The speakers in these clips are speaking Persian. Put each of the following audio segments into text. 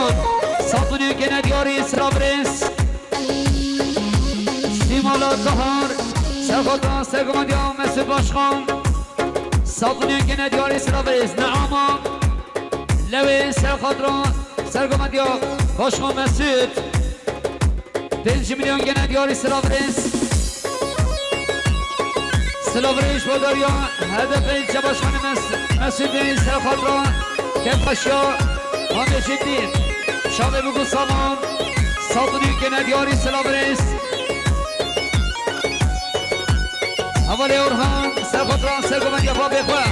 باشخان ساتونی که ندیاری سلابرس سیمالا تهار سرخوطان سرگمان دیا مسعود باشخان ساتونی که ندیاری سلابرس نعاما لوی سرخوطان سرگمان دیا باشخان مسعود 5 میلیون که ندیاری سلابرس سلابرش بوداریا هدف اینجا باشخان مسعود سرخوطان کفاشیا همه شدید شاده بگو سامان ساتونی که ندیاری سلابرس اول اورهان سرخوطان سرگمان یا با بخواه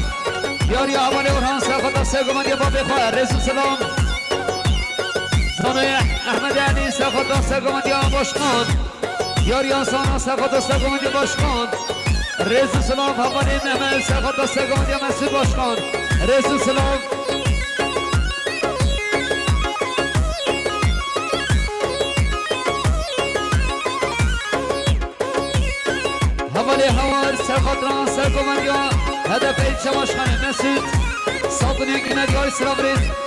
یاری اول اورهان سرخوطان سرگمان یا با بخواه رسول سلام زانوی احمد علی سرخوطان سرگمان یا باشخان یاری آسان سرخوطان سرگمان یا باشخان رسول سلام اول نمل سرخوطان سرگمان یا مسعود باشخان رسول سلام حوالی هوار سرخوطان سرگمان یا هدف ایچه باشخانه مسعود ساتونی که ندیاری سلابرس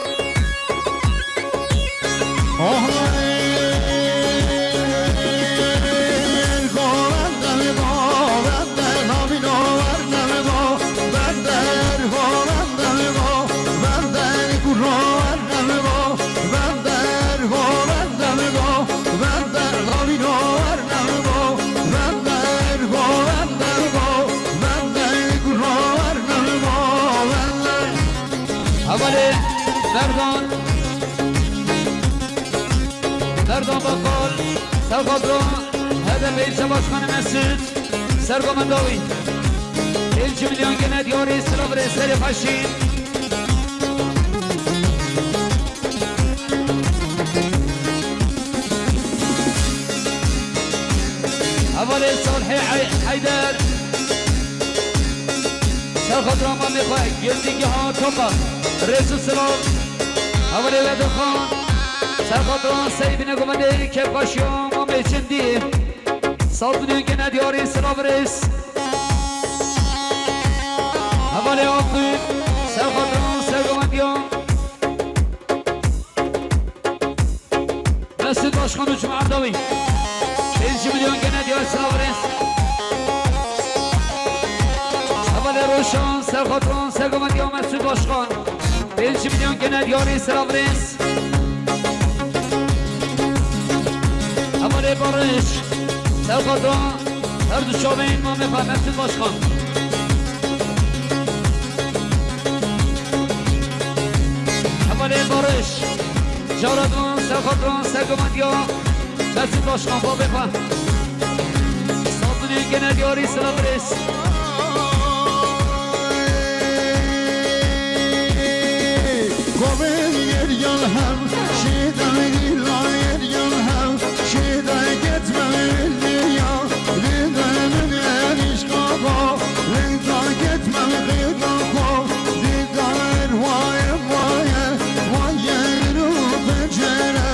مردان بقال سرخوطان هدف ایچه باشخانه مسعود سرگمنداوی 5 میلیون که ندیاری سلابرس سری فشین اول صالح حیدر سرخوطان ما میخواه گلدگی ها توقع رسول سلام اول ودر خان سرخوطان سیبین گمده که باشیام ما میچندی ساتونی که ندیاری سلابرس اول آفید سرخوطان سرگمندیام مسعود باشخان و جمعه عبداوی 5 میلیون که ندیاری سلابرس اول روشان سرخوطان سرگمندیام مسعود باشخان 5 میلیون که ندیاری سلابرس اول بارش سرخوطان هر دو شابین ما میخواه مسعود باشخان اول بارش جارادون سرخوطان سرگمندیا مسعود باشخان با بخواه ساتونی که ندیاری سلابرس Gomen yer yan hem şidayı layır yan hem şiday gitme ya lidemin eriş kaba linda gitme kaba lider vaye vaye vaye ru pencere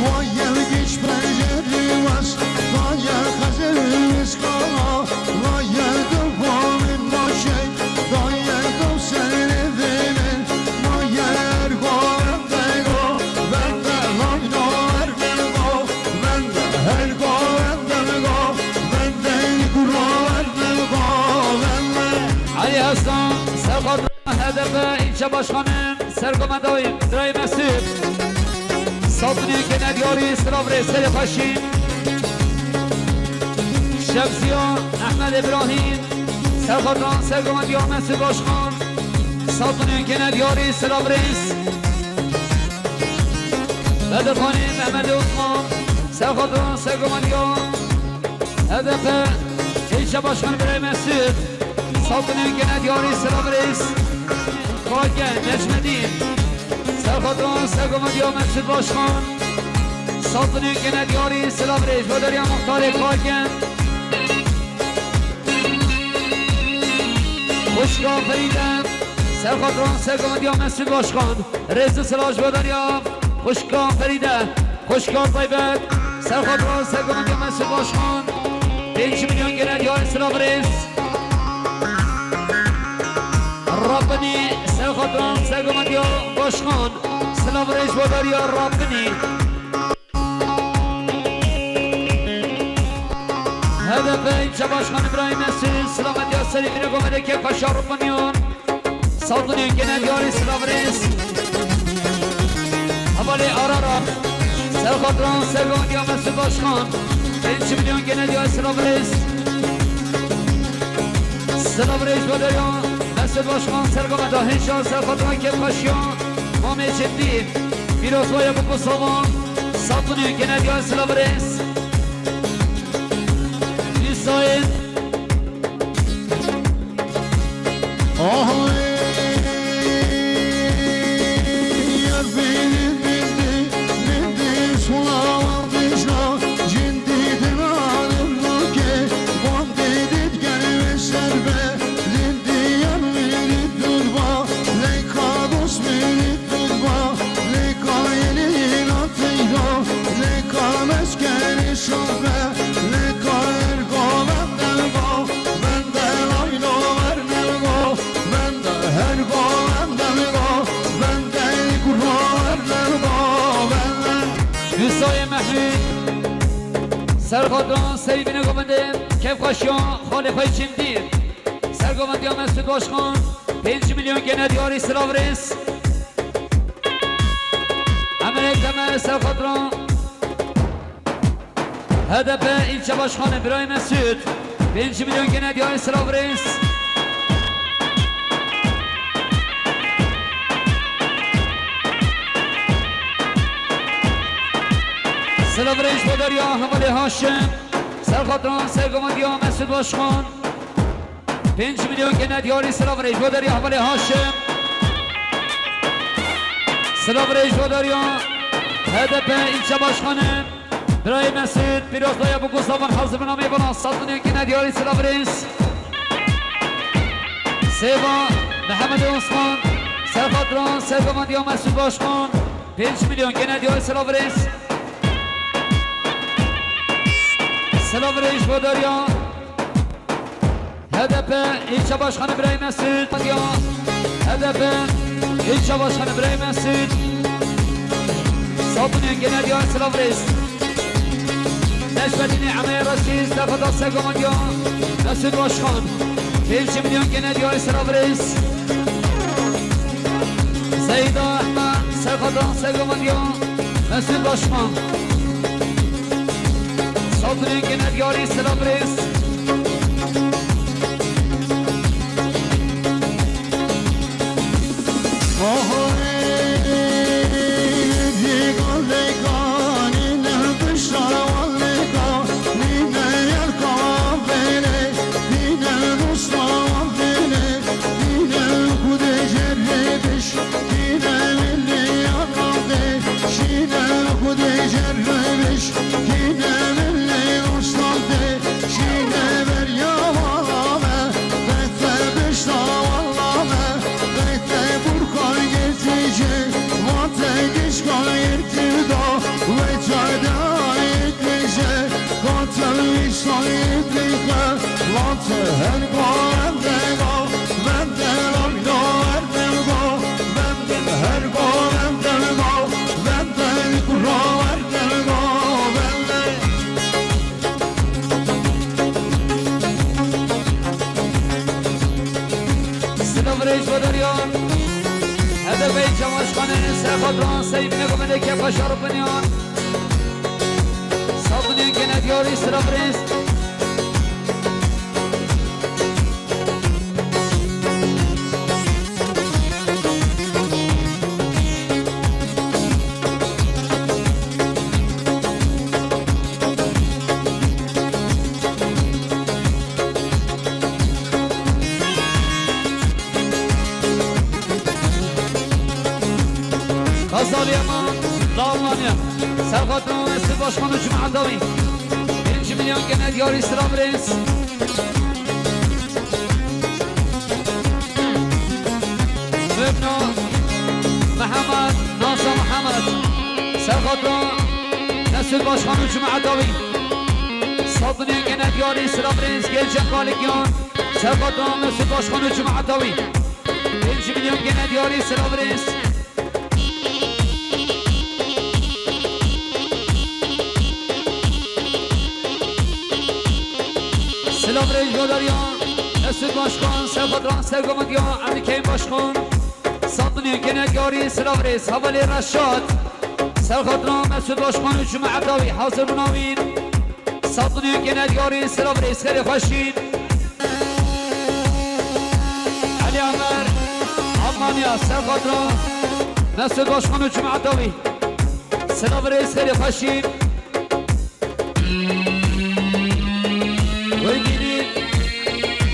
vaye geç pencere vas vaye hazırız kala vaye duvarın başı vaye dosyerin vaye هستم سرخوطان هدف اینچه باشخانه سرگمنداوی درای مسعود ساتونی که ندیاری سلابرس سری فشین شمسیا احمد ابراهیم سرخوطان سرگمندیا مسعود باشخان ساتونی که ندیاری سلابرس بدرخانی محمد عثمان سرخوطان سرگمندیا هدف اینچه باشخانه برای مسعود ساتونی که ندیاری سلابرس خاکن نجمدین سرخوطان سرگمندیا مسعود باشخان ساتونی که ندیاری سلابرس بوداریا مختار خاکن خوشگاه فریدم سرخوطان سرگمندیا مسعود باشخان رئیس سلاج بوداریا خوشگاه فریده خوشگاه طیبت سرخوطان سرگمندیا مسعود باشخان 5 میلیون که ندیاری سلابرس ربنی سرخوطان سرگمندیا باشخان سلام رئیس بوداریا رابنی هدف این شباشخان ابراهیم مسیح سلامتی ها سریفین گمده که کشار کنیون سالدونی که ندیاری سلام رئیس حوالی آرارا سرخاطران سرگاندی ها مسیح باشخان 5 میلیون که ندیاری سلام رئیس سلام رئیس بوداریا مسیح باشخان سرگاندی ها هنشان سرخاطران که کشیان مامه جدی بیروز باید بکو سامان سالدونی که ندیاری سلام رئیس Sayın Oh yar benim bildi sulam dışla cindidir alımlı ke Van dedit gelmeşler be Dindi yar beni durma Leyka dost beni durma Leyka yelin atıyla Leyka meskeri şahbe Leyka ergo benden go Benden ayno vermel go Benden her go benden go Benden kurma vermel go Benden Hüsayi Mehmet Sergadran Seribine Gomendim Kevkaşyan Halifay Çimdir Sergomendiya Mesut Başkan 5 milyon gene diyari Slavres Emelek Temel Sergadran HDP ilçe başkanı İbrahim Mesut 5 milyon gene diyari Slavres Slavres Bodariya Havali Haşim Sergadran Sergomendiya Mesut Başkan 5 milyon gene diyari Slavres Bodariya Havali Haşim Slavres Bodariya HDP ilçe başkanı İbrahim Mesut Pirozlaya bu Gustav'ın hazır nameyi bana sattın yine diyari Slavres Seva Mehmet Osman Sergadran Sergomendiya Mesut Başkan 5 milyon gene diyari Slavres Slavres Bodariya HDP ilçe başkanı İbrahim Mesut HDP ilçe başkanı İbrahim Mesut sattın gene diyari Slavres Neşvedini Amaya Raşiz Tafada Sergomendiya Mesut Başkan 5 milyon gene diyari Slavres Zeyda Ahmet Sergadran Sergomendiya Mesut Başkan sattın gene diyari Slavres Oh Leyka Leyka Nine dışla Leyka Nine yarka beni Nine dostla beni Nine kude cerrebiş Nine milli yarabe Şine kude cerrebiş Nine milli dostla de Şine ver yamalame Bekle bişla vallame Bekle burkay geçici Vate geçka yirtida Ve çayda yetlice Katel işla yetlike Vate her goğende go Benden ayno erdem go Benden her goğende go Benden kura erdem go Benden Slavres Bodariya HDP ilçe başkanı Sergadran Seribine Gomendim Kevkaşar Opinyon sattın gene diyari Slavres Kazaliyaman Dağlanya Sergadran Mesut Başkanı Cumhurdavi 1 milyon gene diyari Slavres Mübna Mehmet Nasır Mehmet Sergadran Mesut Başkanı Cumhurdavi sattın gene diyari Slavres Gelcek Kalikyan Sergadran Mesut Başkanı Cumhurdavi 5 milyon gene diyari Slavres سلام رئیس گوداریان مسعود باشخان سرخدران سرگمدیان عبدالکریم باشخان ساطنی کنگاری سلام رئیس حوالی رشاد سرخدران مسعود باشخان و جمع عبداوی حاضر بناوین ساطنی کنگاری سلام رئیس خیلی خوشین علی عمر عمانیا سرخدران مسعود باشخان و جمع عبداوی سلام رئیس خیلی خوشین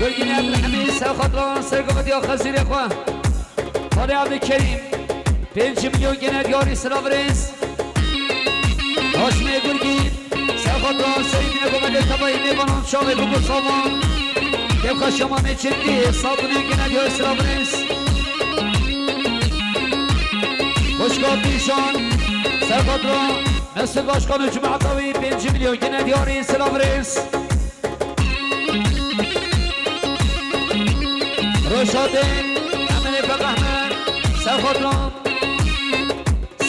گلگینی عبدالحمید سرخدران سرگمدی خزیر خواه حالی عبدالکریم 5 میلیون گنه‌داری سلام رئیس هاشمی گلگین سرخدران سریدین گمده تبایی میبانم شامه بگو سامان کفخا شما میچندی ساطنی گنه‌داری سلام رئیس خوشگاه پیشان سرخدران مسعود باشخان و جمع عطاوی 5 میلیون گنه‌داری سلام رئیس روشادین عمل فقهمن سرخدران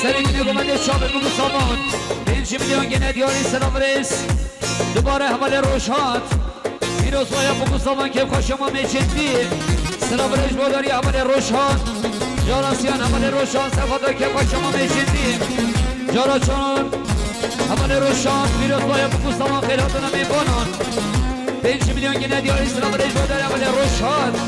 سریدین گمده شامه بگو سامان 5 میلیون گنه‌داری سلام رئیس دوباره حوال روشاد پیروز باید بگو سامان که خواه شما میچندی سلام رئیس بوداری حوال روشاد جاراسیان حوال روشاد سرخدران که خواه شما میچندی جارا چون حوال روشاد پیروز باید بگو سامان خیلاتون میبانن 5 میلیون گنه‌داری سلام رئیس بوداری حوال روشاد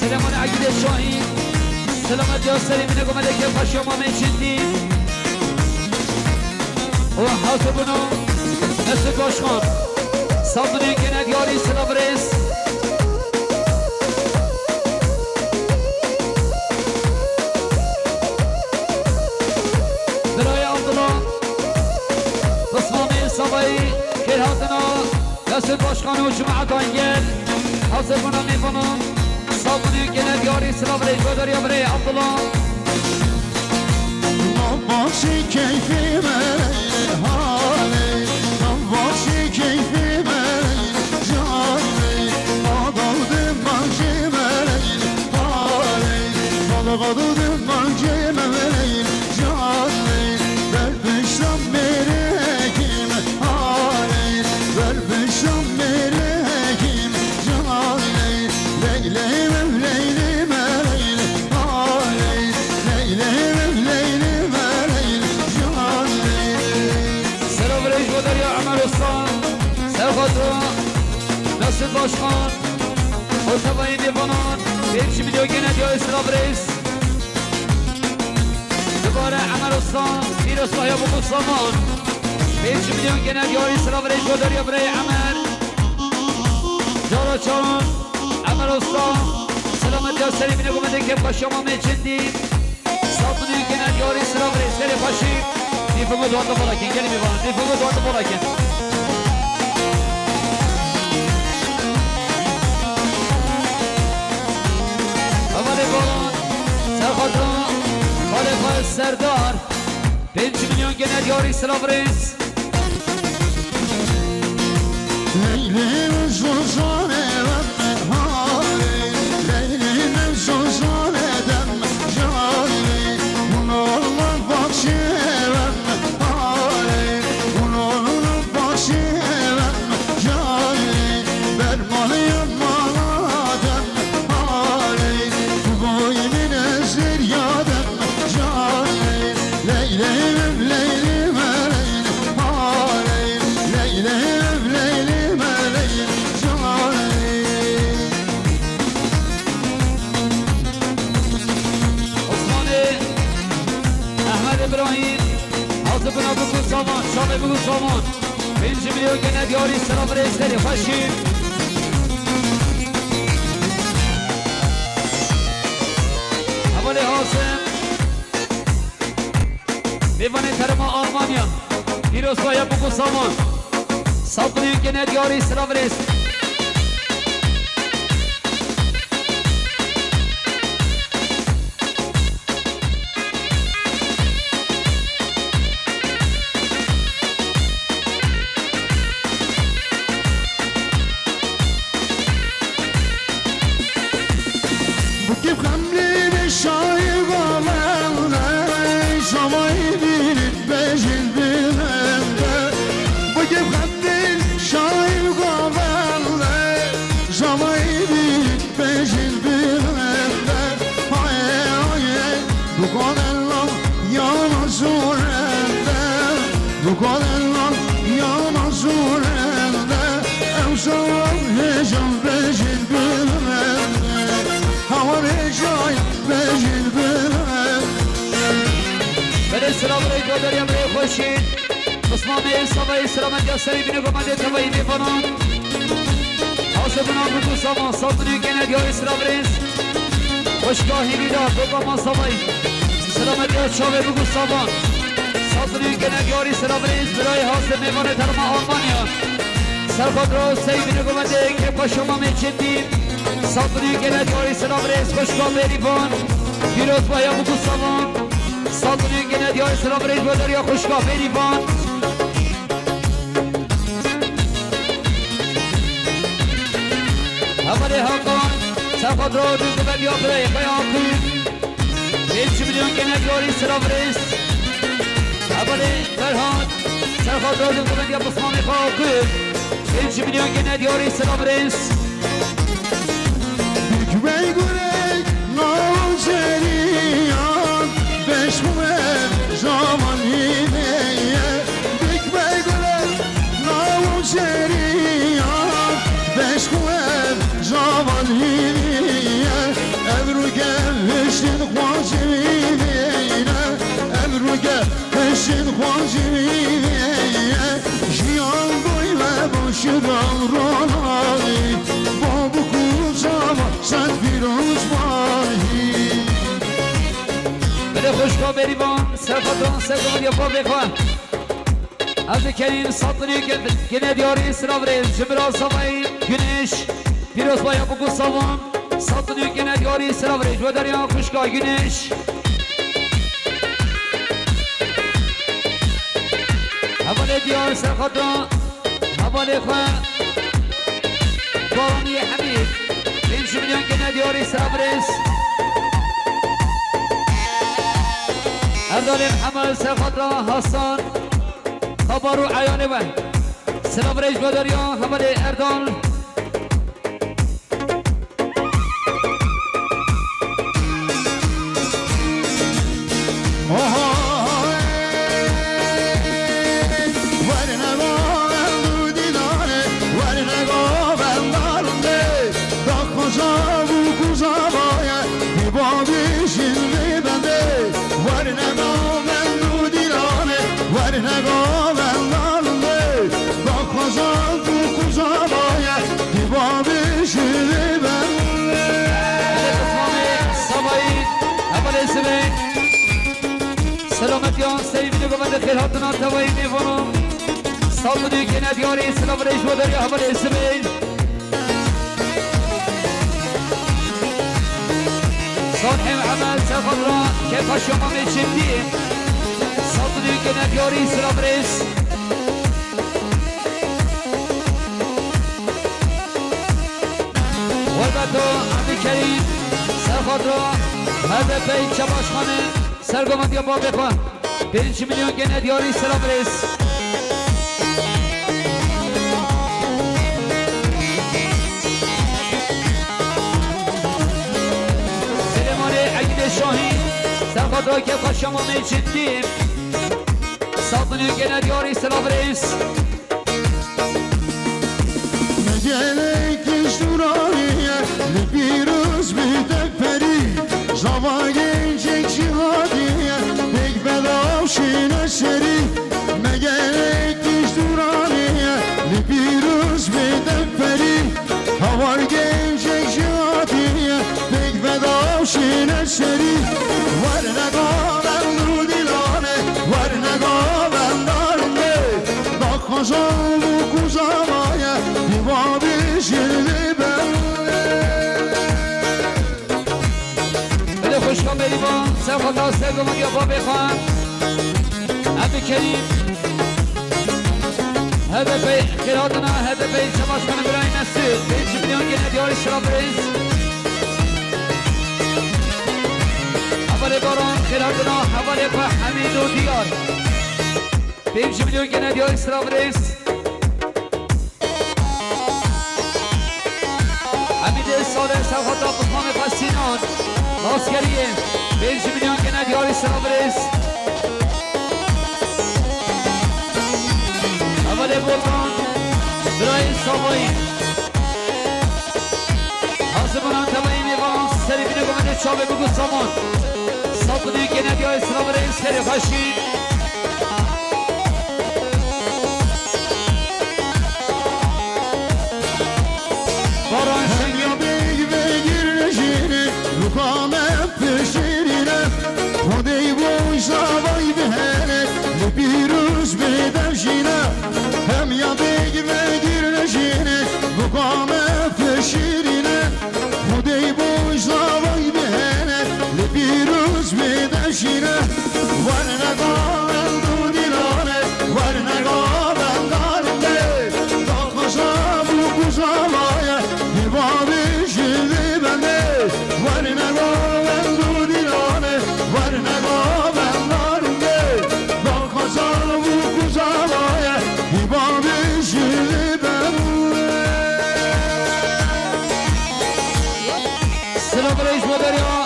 سلمان عقیل شاهین سلامت یاسری من گمده که با شما میچندی و حاضرونو مسعود باشخان ساطنی گنه‌داری سلام رئیس برای عبدالله بسمامی صبایی خیر هاتنا مسعود باشخان و جماعت انگل حاضر کنم میکنم ساطنی گنه‌داری سلام رئیس گوداری برای عبدالله نباشی کیفی من حالی نباشی کیفی من جانی آدادم من که من حالی آدادم من که من جانی بر بشتم میره کیم حالی بر بشتم میره کیم جانی لیلی من لیلی من حالی لیلی من لیلی سلام رئیس گوداری عمر استان سرخدران مسعود باشخان متوایی دیوانان 5 میلیون گنه‌داری سلام رئیس دوباره عمر استان پیروز باید بگو سامان 5 میلیون گنه‌داری سلام رئیس گوداری برای عمر جارا چون عمر استان سلامت یاسری مینه گمده که با شما میچندی ساطنی گنه‌داری سلام رئیس خیلی خوشی دیفگو دوانده بالاکن گلی میبانن دیفگو دوانده بالاکن اولی باران سرخدران خالق سردار 5 میلیون گنه‌داری سلام رئیس لیلی من شوشانه من حالی لیلی من شوشانه دم جانی اونالله بخشی من حالی اونالله بخشی من جانی برمالیم مالادم حالی تو بای من ازیر یادم جانی لیلی من لیلی من حالی لیلی ابراهیم حاضر بنا بگو سامان شامه بگو سامان 5 میلیون گنه‌داری سلام رئیس خیلی خوشیم حوالی حاسم میوانه ترما آلمانیا پیروز باید بگو سامان صبري كنت يوري سلافريس كيف خملي بالشاي غالنا شماي بينت بجل بلنده وكيف خملي بالشاي غالنا شماي بينت بجل بلنده هاي هاي دكان الله يا مزورنده دكان الله يا مزورنده امشار هجم بجل بلنده هوا بجاي بجل بلد بله سلام رای داری امری خوشید بسمامه سوای سلامت یا سری بینه گمانده توایی میفنان آسفنان بگو سامان سالتونی کنه دیاری سلام ریز خوشگاهی بیدا بگو ما سوای سلامت یا چاوه بگو سامان سالتونی کنه دیاری سلام ریز برای حاصل میفانه ترما آلمانیا سرخود رو سی بینه گمانده که پاشما میچندیم سالتونی کنه دیاری سلام ریز خوشگاه بریفان بیروز بایا بگو سامان سالتونی کنه دیاری سلام ریز بودار یا خوشگاه بریفان همه هاکان سرخود رو دوزه بلیا برای بیان کن 1 میلیون کنه دیاری سلام ریز همه فرهان سرخود رو دوزه بلیا بسمامی خواه کن 1 میلیون کنه دیاری سلام ریز Bey gurey navceriyan beşmuem zaman hideye Big bey gurey navceriyan beşmuem zaman hideye Evru gel hişin khwajivine Evru gel hişin khwajivine Jiyan goyle boşudan ronali Babu kucama sen firoz mahi بله خوشگاه بریبان سرخطان سرگمان یا پا بخواه از کریم ساطنی گنه دیاری سراف ریز جمرا سوایی گنش پیروز بایا بگو سوام ساطنی گنه دیاری سراف ریز و دریا خوشگاه گنش حواله دیار سرخطان حواله خواه بارانی حمید 5 میلیون گنه دیاری سراف ریز اردال محمد سرخطرا حسان خبر و عیان و سلام ریج بدریان خبر اردال سلامتیان سیبینه گومنده خیراتنا توایی میفونم سالتونی که ندیاری سلام ریش بوداری حبال اسمین صالح محمد سرخد را که پاشما میچندی سالتونی که ندیاری سلام ریش والبتو عبی کریم سرخد را هده پی چباشخانه سرگمت یا با بخواه 5 میلیون گنه دیاری سلام ریز سلیمان عقیل شاهی سرخد را که خواه شما میچندیم سالتونی گنه دیاری سلام ریز Gelek işturaniye bir özbütek peri Zava gelecek cihadiye pek bedav şine seri Me gerek işturaniye bir özbütek peri Havar gelecek cihadiye pek bedav şine seri Var ne gaven rudilane Var ne gaven darme Da kazan bu kuzan لیوان سر خدا سرگمان یا با بخوان عبد کریم هدف خیراتنا هدف شباش کنه برای نسل 5 میلیون گنه دیاری شرابریز اول باران خیراتنا حوالی با حمید و دیار 5 میلیون گنه دیاری شرابریز حمید ساله سر خدا بخوام پسینان لاسکریه 5 میلیون گنه دیاری شرابریز اول بولان برای سامایی حاضرانان تبایی میوان سری بینه گمده چابه بگو سامان ساکنه که ندی های سلام رئیس کری خشید باران یا بگیر نشینه رکامه پشیرینه خودی بوی سوای بهنه لبیروز بدمشینه هم یا بگیر نشینه رکامه پشیرینه خودی بوی سوای بهنه لبیروز بدمشینه ورنگارم دو دیلانه ورنگارم دارنده دا خوشم و کشمایه بابی شیدی بنده ورنگارم دو دیلانه ورنگارم دارنده دا خوشم و کشمایه بابی شیدی بنده سلام رئیس مدریا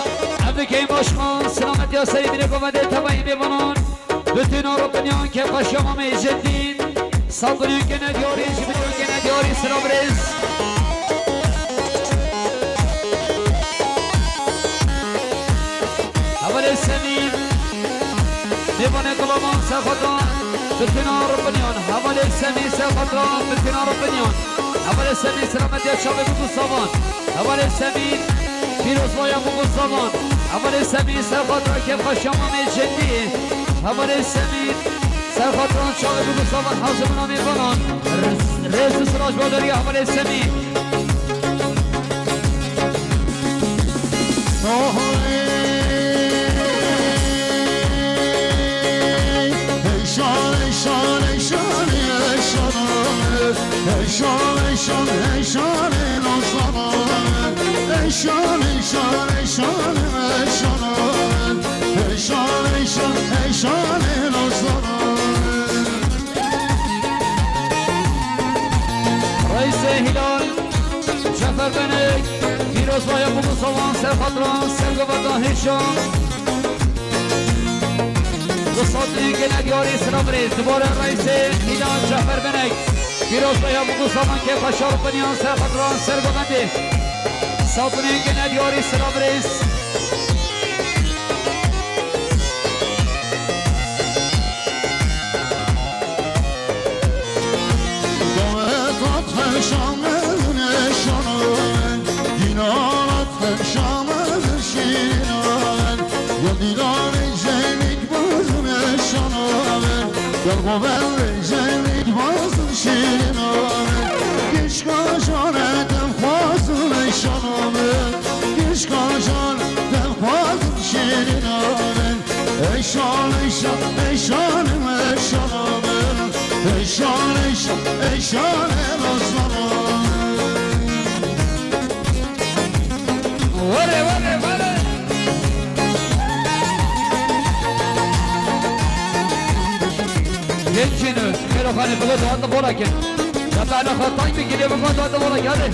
عبدالکریم باشخان سلامت یا سری بینه گمده تبایی میوانان بتون رو بنیان که پاشام همه جدین ساکنیون که ندیاری جبیلیون که ندیاری سلام رئیس اول سمین دیوان گلامان سرخطان بتنا رو بنیان اول سمین سرخطان بتنا رو بنیان اول سمین سلامت یا شابه بگو سامان اول سمین پیروز بایم بگو سامان اول سمین سرخطان که پاشامام جدی اول سمین سرخطان شابه بگو سامان حاضر منامی بانان رئیس سراج باداری اول سمین رئیس هلال جعفر بنک پیروز باید بگو سامان سرخطران سرگوردان هشام دو ساعتی که ندیاری سلام ریز دوباره رئیس هلال جعفر بنک پیروز باید بگو سامان که پشار بنیان سرخطران سرگوردان ساعتی که ندیاری سلام ریز قوال جنگ بازم شیرین آمد گشکا جانتم خوازم شانامد گشکا جانتم خوازم شیرین آمد ایشان ایشان ایشانم ایشانامد ایشان ایشان ایشانم آسمانامد وره وره وره Gençiniz, Kırıkhan'ı bugün doğanda boraken. Yapağına khatayım bir geliyor bugün doğanda boraken, hadi.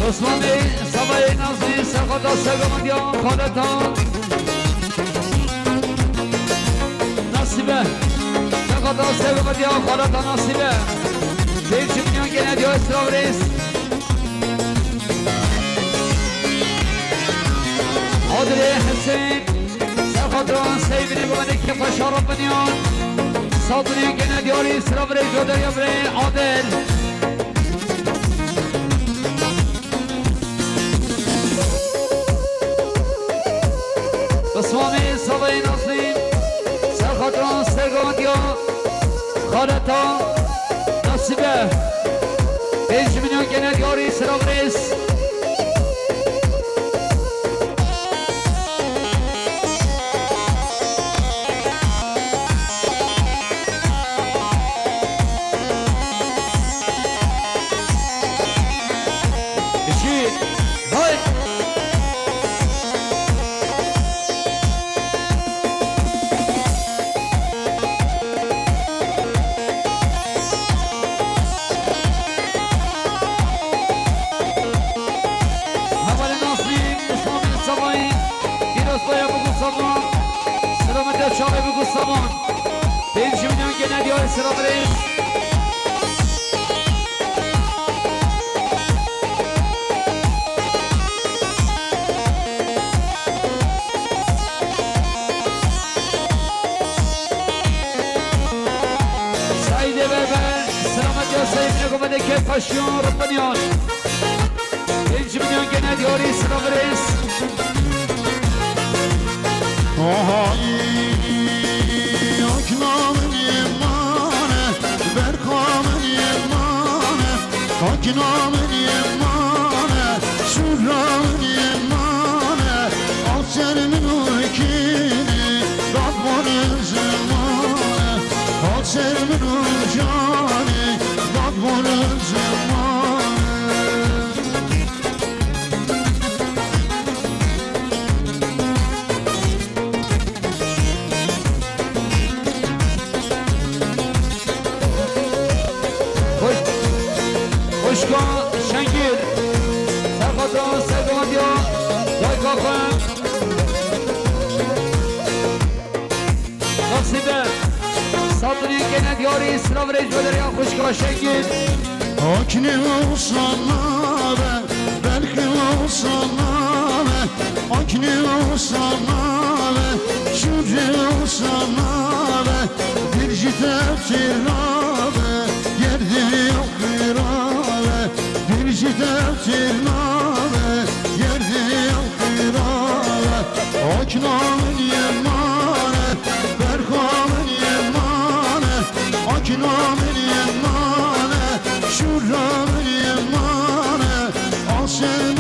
عثمانی سبای نازی سرخدا سگمانیان خالتان نصیبه سرخدا سگمانیان خالتان نصیبه بیچی میان گنه دیو اسلام ریس عادل حسین سرخدران سیبینی بمانی که فشارا بنیان صادنی گنه دیاری اسلام ریس جودر یبره عادل بسوامی سوای ناسلیم سرخدران سرگاندیا خالتا نصیبه 5 میلیون گنه دیاری اسلام ریس شامه بگو سامان 5 میلیون گنه دیار سلام ریس سعیده بربر سلامت یا سعید نگو بده که پشیون ربانیان 5 میلیون گنه دیاری سلام ریس Aknamın yemane, şurranın yemane Alçerimin uykini, Rabbonun zemane Alçerimin uykini, Rabbonun zemane Hoşkan Şengil Serkatran Serkatya Yaykakın Nasibe Sadri gene diyarı İslam Recbeleri Hoşkan Şengil Akni olsan be, belki olsan be Akni olsan be, şükrü olsan be Bir tefsir be, yerdi yok bir be Bir tefsir be, yerdi yok bir be Aknamın yemane, berkamın yemane Aknamın yemane şurranın yemane Al senin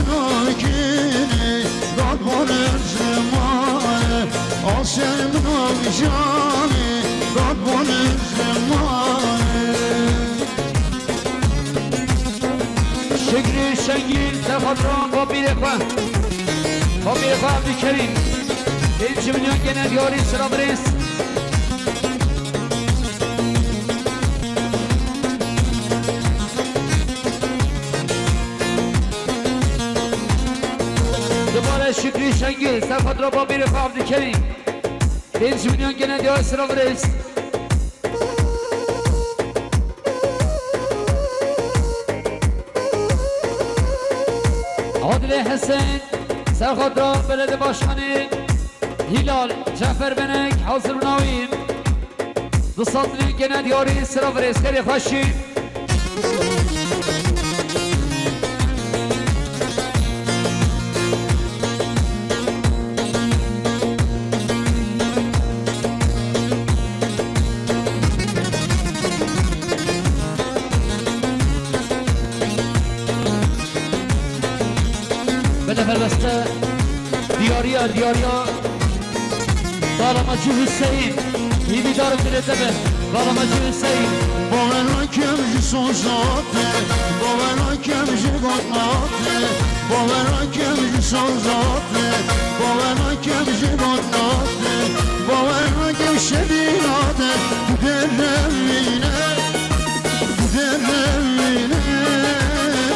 akini Rabbonun zemane Al senin akşani Rabbonun zemane Şekri Şengil Serkatran Babir Ekvan Babir Ekvan Abdülkerim 5 milyon gene diyarı İslam Reis Şükrü Şengil, Serkatran Babir Ekvan Abdülkerim 5 milyon gene diyarı İslam Reis Adile Hesen, Serkatran Belediye Başkanı Hilal, Cafer Benek, Hazır Navim Dısatlı gene diyarı İslam Reis Kere Faşi Beste Diyarya Bağlamacı Hüseyin İbidarım Biletebe Bağlamacı Hüseyin Bovena kemci sozate Bovena kemci gotnate Bovena kemci sozate Bovena kemci gotnate Bovena kemşedinate Derrevine Derrevine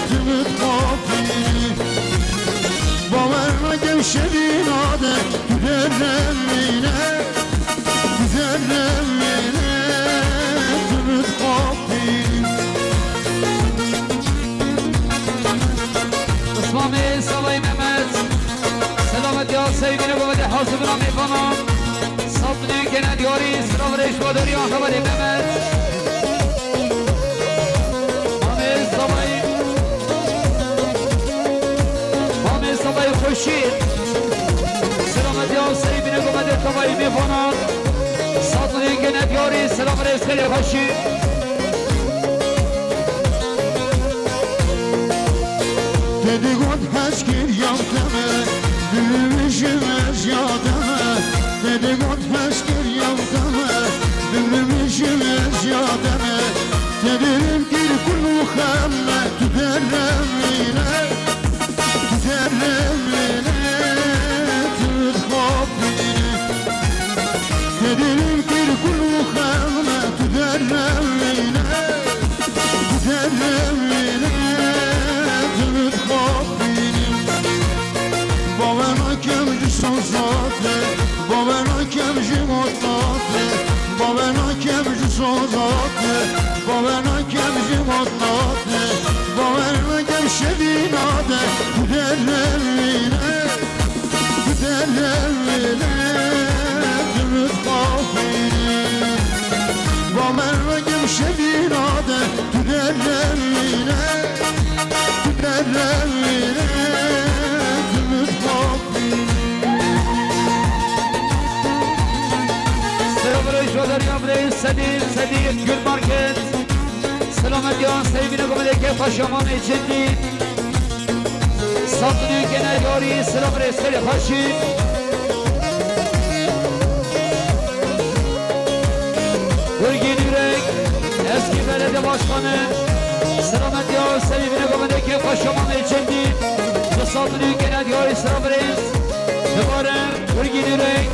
Tümüt kapine درمینه درمینه تمت خوابی اسمامی سوای ممت سلامت یا سیبینه بوده حاضر را میفانم صبنی که ندیاری سلام ریش باداری آخبری ممت مامی سوای خوشید سلامت یا سیبینه بوده تبایی میفانم صبنی که ندیاری سلام ریش خیلی خوشید Dedi god heç gir yavdeme Bülümüşüm ez yademe Dedi god heç gir yavdeme Bülümüşüm ez yademe Dedim gir kulu xemme Tüderremine Tüderremine Tüt xabine Dedim gir kulu xemme Tüderremine Tüderremine باور نکم سازاته باور نکم جماعته باور نکم سازاته باور نکم جماعته باور نکم شبیناته درمینه درمینه درد قافینه باور نکم شبیناته درمینه درمینه داریم رئیس صدیق گل مارکت سلامت یا سیبینه گمده که پاشامان جدی ساختنی که نداری سلام رئیس خیلی خوشی گرگی نیرک اسکی بلد باشخانه سلامت یا سیبینه گمده که پاشامان جدی ساختنی که نداری سلام رئیس دوباره گرگی نیرک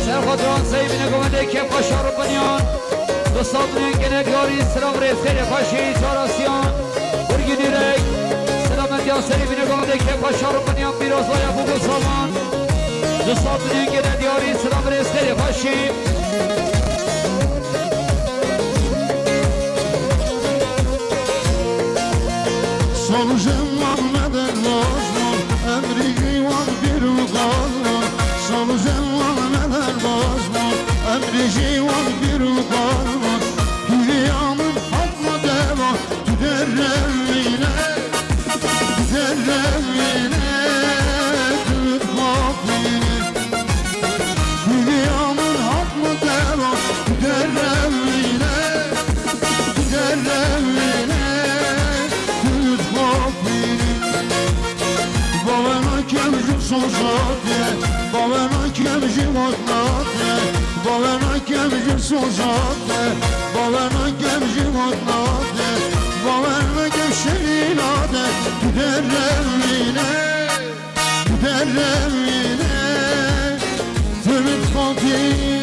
سرخوادران سیبینه گمده که پاشا رو بنیان دوستان که نگاری سلام ریز خیلی خوشی چاراسیان برگی دیرک سلامت یا سیبینه گمده که پاشا رو بنیان بیروز و یفوق و سامان دوستان که نگاری سلام ریز خیلی خوشی Solucan Muhammed'e bozman Emri civan bir uqalman Solucan Muhammed'e bozman Emri civan bir uqalman Hülyamın hakma deva Tüderremine Tüderremine Tüdmafine Hülyamın hakma deva Tüderremine Tüderremine باور نکم سوزاته باور نکم جواناته باور نکم سوزاته باور نکم جواناته باور نکم شریناته تو درمینه تو درمینه تو بتخاطی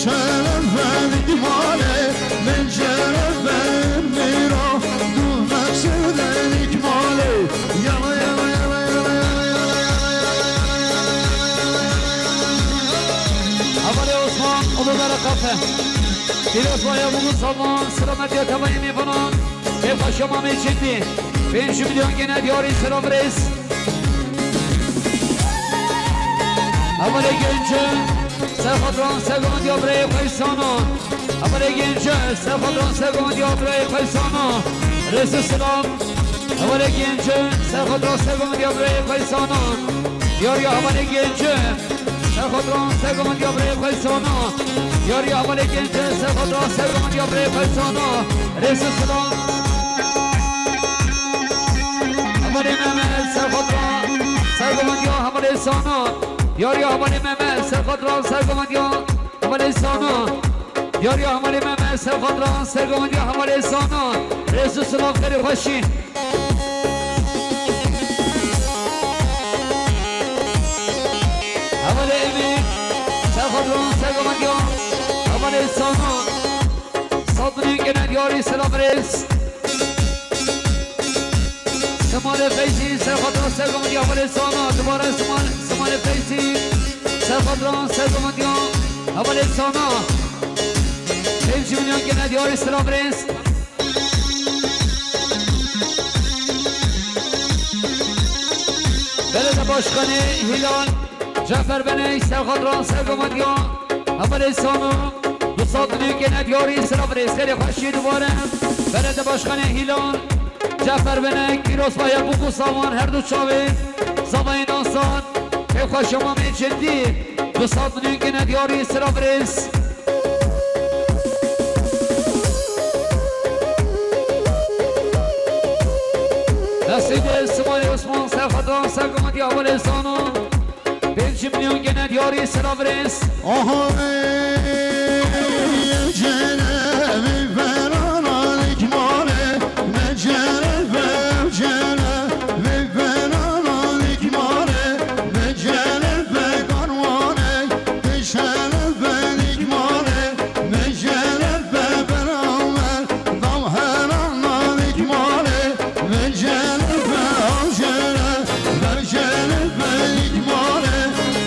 شرف دیوانه من شرف میرا دو مقصود اکماله یلا یلا یلا یلا اول عثمان عبودار قفه پیروز بایا بگو سامان سلامتی تبایی میفنان که پاشما میچندی 5 میلیون که ندیاری سلام رئیس اول گنجه سرخادران سگان یا برای پیسانا اول گنجه سرخادران سگان یا برای پیسانا رئیس سلام اول گنجه سرخادران سگان یا برای پیسانا یاری اول گنجه سرخادران سگان یا برای پیسانا یاری اول گنجه سرخادران سگان یا برای پیسانا رئیس سلام اول ممل سرخادران سگان یا اول سانا یاری آمالی ممه سرخادران سرگمان یا حمالی سانا یاری آمالی ممه سرخادران سرگمان یا حمالی سانا رئیس سلام خیلی خوشی حمالی گند یاری سلام ریس سمان فیزی سرخاطران سرگمندی اول سانا دوباره سمان فیزی سرخاطران سرگمندی اول سانا 5 میلیون گند یاری سلام ریس بلد باشخانه هیلال جعفر بنی سرخاطران سرگمندی اول سانا 200 میلیون گند یاری سلام ریس خیلی خوشی دوباره بلد باشخانه هیلال جعفر بنک پیروز باید بگو سامان هر دو چاوه زبای ناسان که خوش شما می چندی 200 میلیون گند یاری سلام ریس نصیب سمان عثمان سرخاطران سرگمندی اول انسانو 5 میلیون گند یاری سلام ریس آها جنبی فران آلیک ماله نه جنبی جنبی فران آلیک ماله نه جنبی کانوانه نه جنبی لیک ماله نه جنبی برامل دام هران آلیک ماله نه جنبی آجره نه جنبی لیک ماله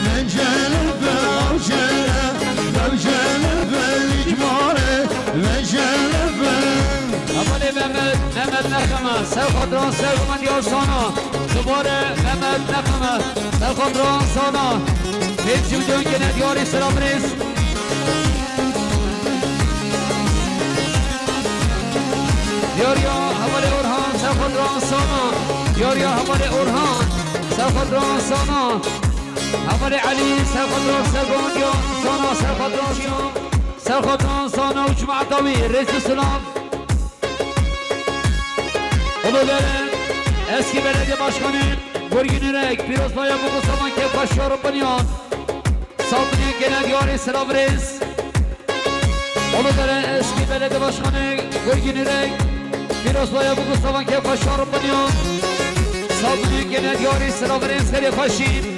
نه جنبی آجره نه جنبی لیک ماله نه جنبی اولی مهمت نخمه سرخاطران سرگمندی آسانا دوباره مهمت نخمه سرخاطران سانا 5 میلیون گند یاری سلام ریس یاریا حوالی اورهان سرخاطران سانا یاریا حوالی اورهان سرخاطران سانا حوالی علی سرخاطران سرگمندی سانا سرخاطران سانا و جمع داوی رئیس سلام Uluların eski belediye başkanı Gürgünürek Piroz Baya Buku Saman Kevkaş Yorubanyan Saltınyan Genel Yari Selam Reis Uluların eski belediye başkanı Gürgünürek Piroz Baya Buku Saman Kevkaş Yorubanyan Saltınyan Genel Yari Selam Reis Kevkaşin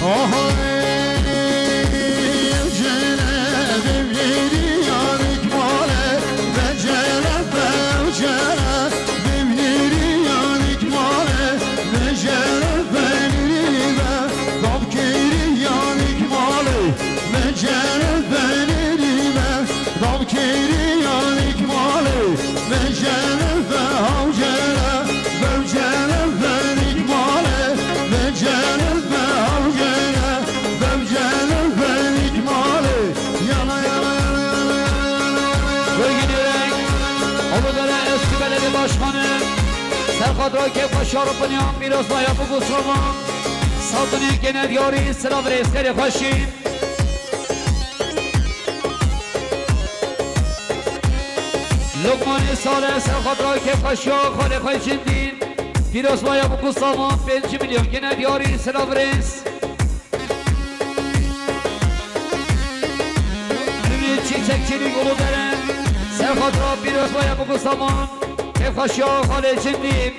آهای جنبی بیری یاریک ماله و جنبی جنبی بیری یاریک ماله و جنبی بیری و دامکیری یاریک ماله و جنبی بیری و دامکیری یاریک ماله و جنبی آجره و جنبی لیک ماله و جنبی başkanı Serkadra Kevkaş Yorubanyan Piroz Baya Buku Saman Saltınyan Genel Yari Selam Reis Kevkaşin Lokman Saleh Serkadra Kevkaş Yorubanyan Çindin Piroz Baya Buku Saman 5 milyon Genel Yari Selam Reis Ümit Çiçekçilik Uludere Serkadra Piroz Baya Buku Saman Kevkaş Yorubanyan Çindin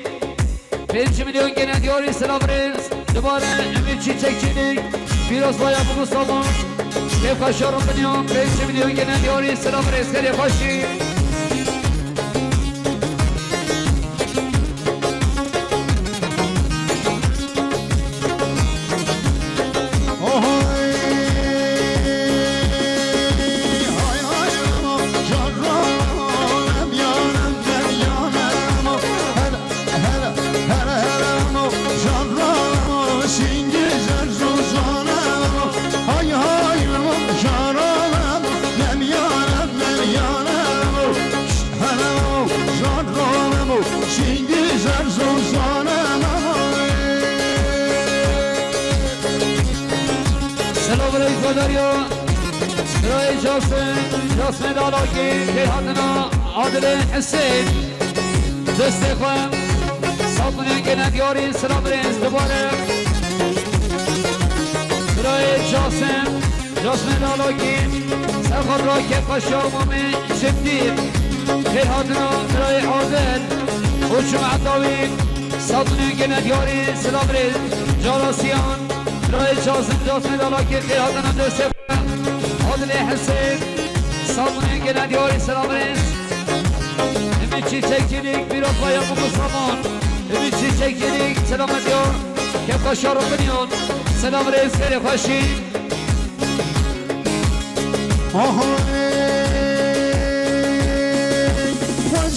5 milyon Genel Yari Selam Reis دوباره امید چیچکچیlik Piroz Baya Buku Saman Kevkaş Yorubanyan 5 milyon Genel Yari Selam Reis Kevkaşin جاسم دالاکی که حدنا عادل حسین دست خواه سالتونین که ندیاری سلام رئیس دوباره برای جاسم دالاکی سرخاد را که پشامومی شدید که حدنا برای عادل و جمع داوی سالتونین که ندیاری سلام رئیس جاراسیان برای جاسم دالاکی که حدنا دست خواه عادل حسین سامونه گنه دیاری سلام ریز امیچی چکیلیک بیرو پایم و مسلمان امیچی چکیلیک سلام دیار که خوشا رو بنیان سلام ریز خیلی خوشی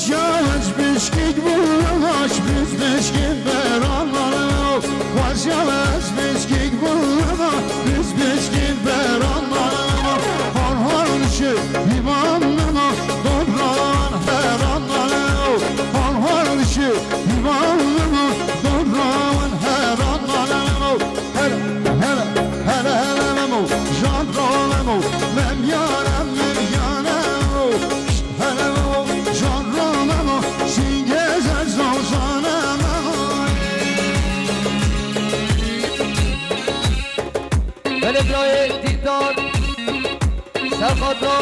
Yavaş biskik bulamaş biz biskik beranlarım Yavaş biskik bulamaş biz biskik beranlarım Har har dışı imanlıma dobran her anlarım Har har dışı imanlıma dobran her anlarım Hele hele hele hele memo jandrolemo mem yarem mem yarem Hele memo jandrolemo singezer zozanemo ولی برای دیدار سرخاد رو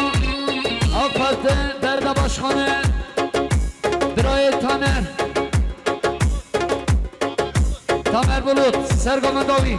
آفت درد باشخانه برای تامر بلوت سرگام داوی